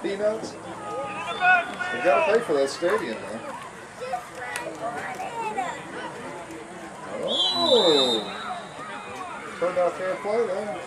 Peanuts? You gotta pay for that stadium, man. Oh! Turned out fair play there.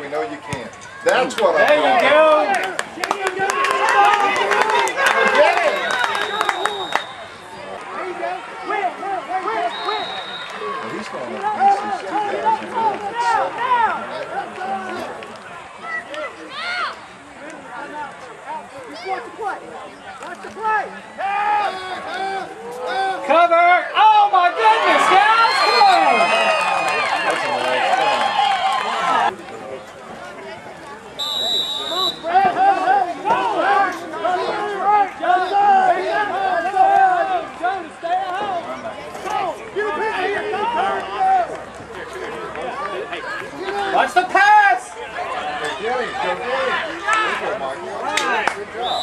We know you can. That's what I'm There you go. He's going up against these two guys. Watch the play. Cover. Oh my goodness, guys. Come on. Watch the pass! Go get him, go get him. Good job.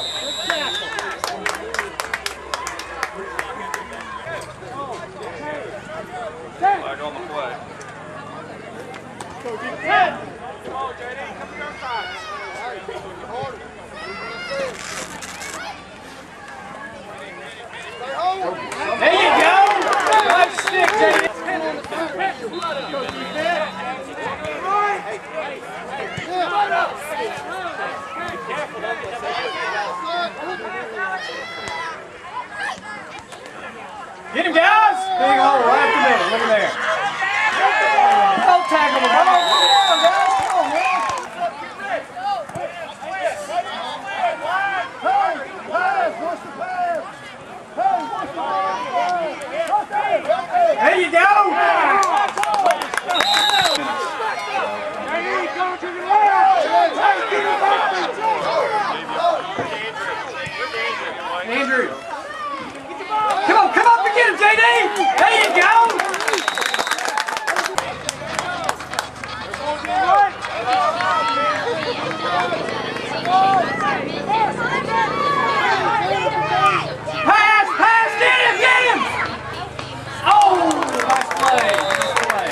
Flag on the play. Come on, JD, come to your side. There you go! Nice stick, JD. Get him, guys! Big hole right in the middle. Look at there. Don't tackle the ball. Come on, guys. Come on, man. There you go! Andrew! Come on, come up and get him, JD! There you go! Pass, pass, get him, get him! Oh, nice play, nice play.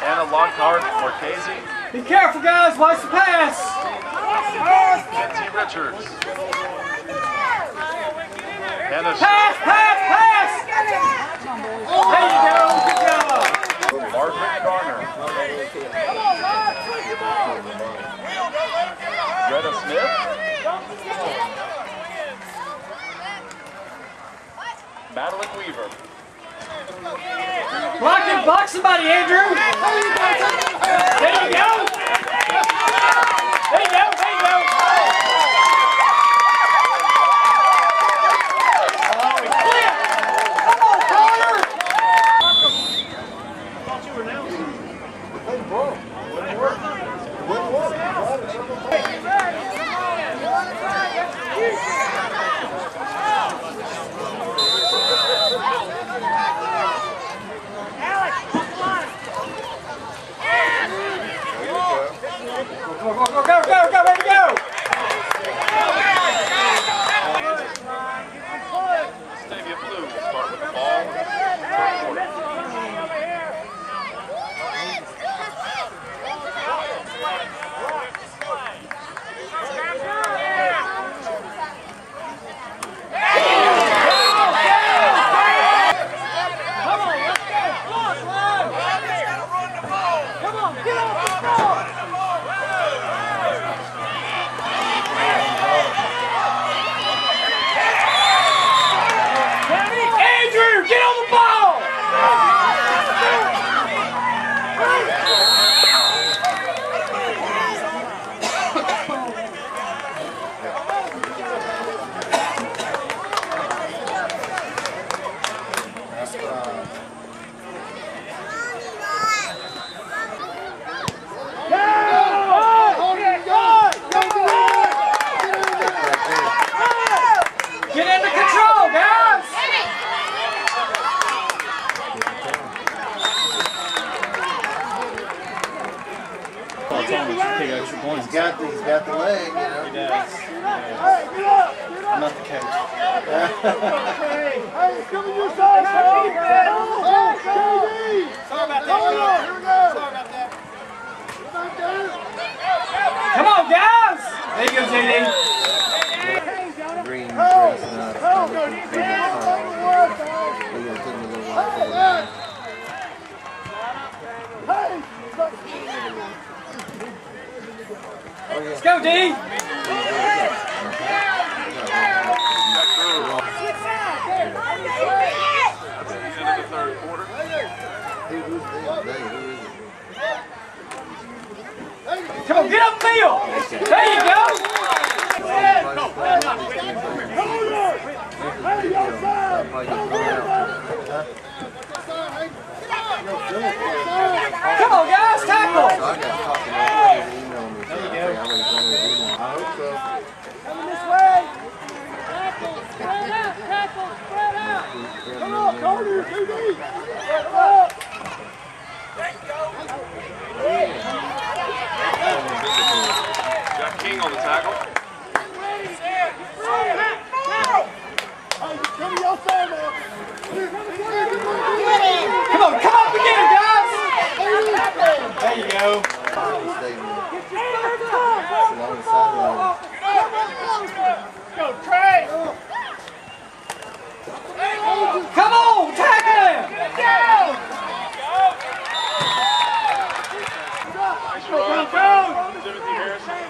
And a long card for Casey. Be careful, guys. Watch the pass. Nancy Richards. And a Pass, pass, pass. There you go. Good job. Margaret Garner. Greta Smith. Madeline Weaver. Block somebody, Andrew. There you go. There you go. There you go. Oh, he flipped. Come on, Connor. Hey, bro. Wouldn't work. Wouldn't work. Go, go, go, go, go, go, ready to go! Vestavia Blue will start with the ball. Third quarter. pick extra points. He's got the leg, you know. He does. I'm not the coach. Hey, come on your side, Sorry about that. Sorry about that. Come on, guys! There you go, JD. Green dressing up. Let's go, D! End of the third quarter. Come on, get upfield! There you go! Come on, guys, tackle! There you go. I hope so. Coming this way. Spread out, tackle, spread out. Come on, Carter, CD. Spread up. Got King on the tackle. Come to your side, man. Come on, come up and get him, guys! There you go. Go, Trey. Come on, tackle him! Nice run. Timothy Harrison.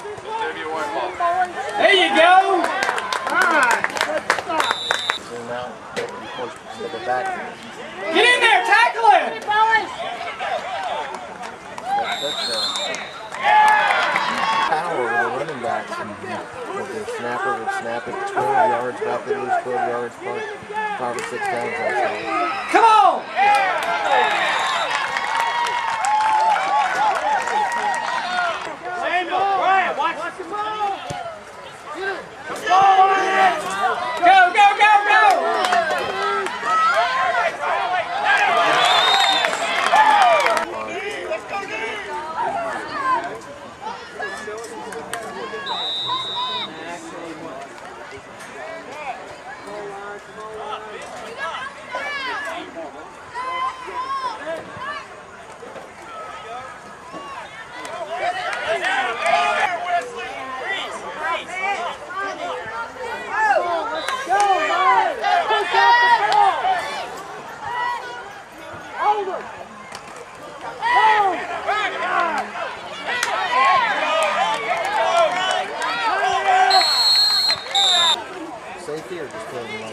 Vestavia white ball. There you go! Zoom out. Step it back. Get in there, tackle him! That's power with the running backs. And with the snapper would snap it 12 yards, about to lose 12 yards, 5 or 6 times. Come on! Samuel, Brian, watch the ball. Go, go, go, go! Safety or just put him like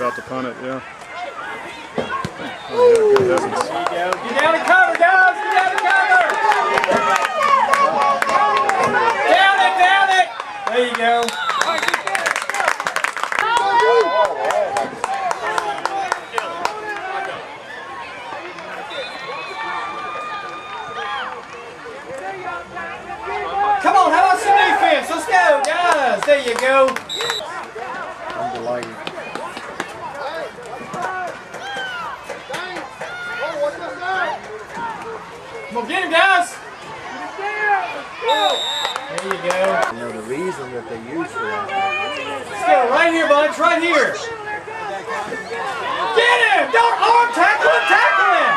About to punt it, yeah. There you go. Get down and cover, guys! Get down and cover! Down it, down it! There you go. Come on, how about some defense? Let's go, guys! There you go. I'm delighted. Come on, get him, guys! There you go. You know the reason that they use for that. Let's go, right here, buds, right here. Get him! Don't arm tackle him, tackle him!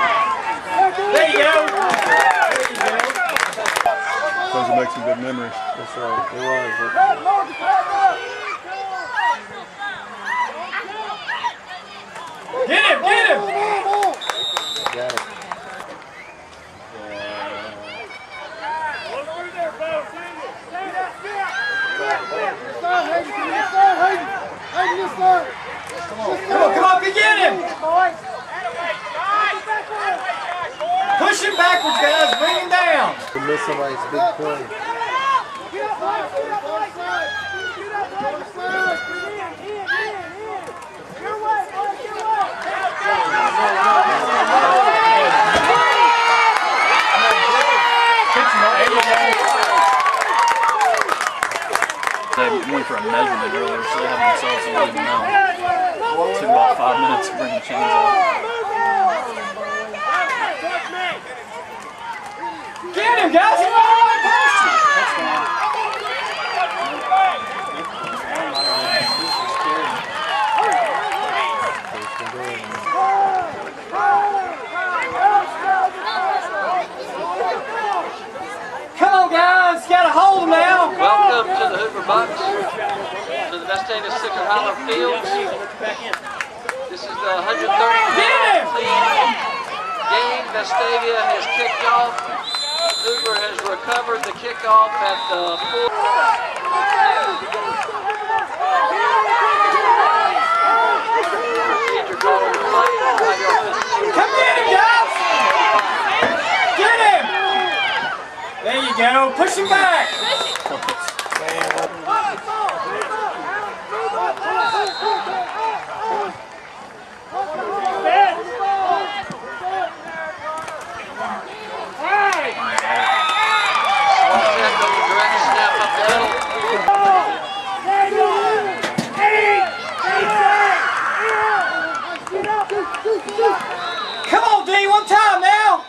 There you go. There you go. Those will make some good memories. That's right. It was. Get him, get him! Got it. Come on, get him! Push him it backwards, guys. Bring him down. You miss somebody's big play. Get up, Blake. Get up, Blake. Get up, Blake. In. Your way, Blake. Your way. They went for a measurement earlier, so they have themselves a lead now. It took about 5 minutes to bring the chains off. Get him, guys. He's running right past you. That's fine. Come on, guys. Got to hold him now. Welcome to the Hoover Bucks, to the Vestavia Sickle Holler Fields. This is the 130th game. Vestavia has kicked off. Hoover has recovered the kickoff at the 4. Procedure call on the play. Come get him, guys. Get him. There you go. Push him back. Direct snap up the middle. Come on, D. One time now.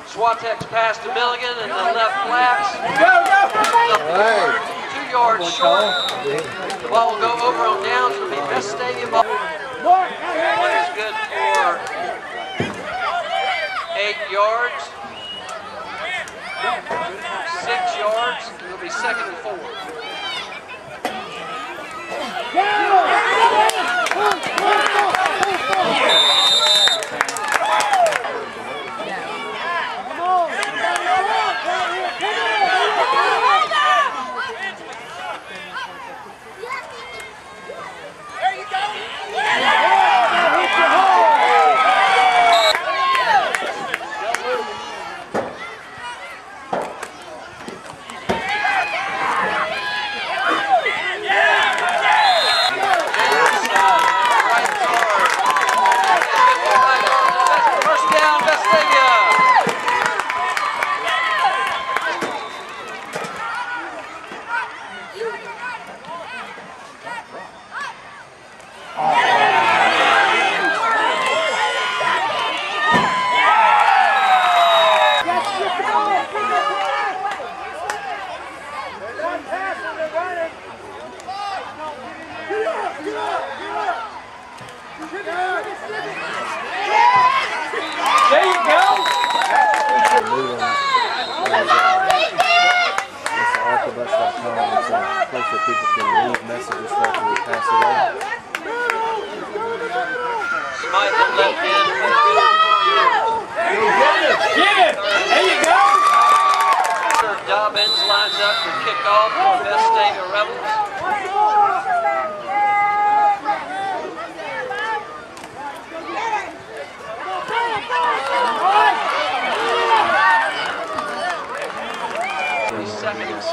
Swatek's pass to Milligan and the left flaps. Go, go. 2 yards short. The ball will go over on downs. It'll be Vestavia ball. One is good for 8 yards. 6 yards. It'll be 2nd and 4. There you go. It's archibus.com. It's a place where people can leave messages after they pass away. Smite the left end. Get it. There you go. Dobbins lines up for kickoff for Vestavia Rebels. Second and 6.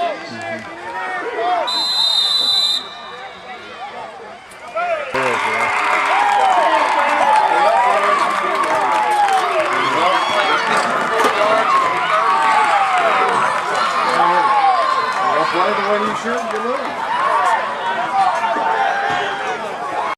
Play the way you should, good luck.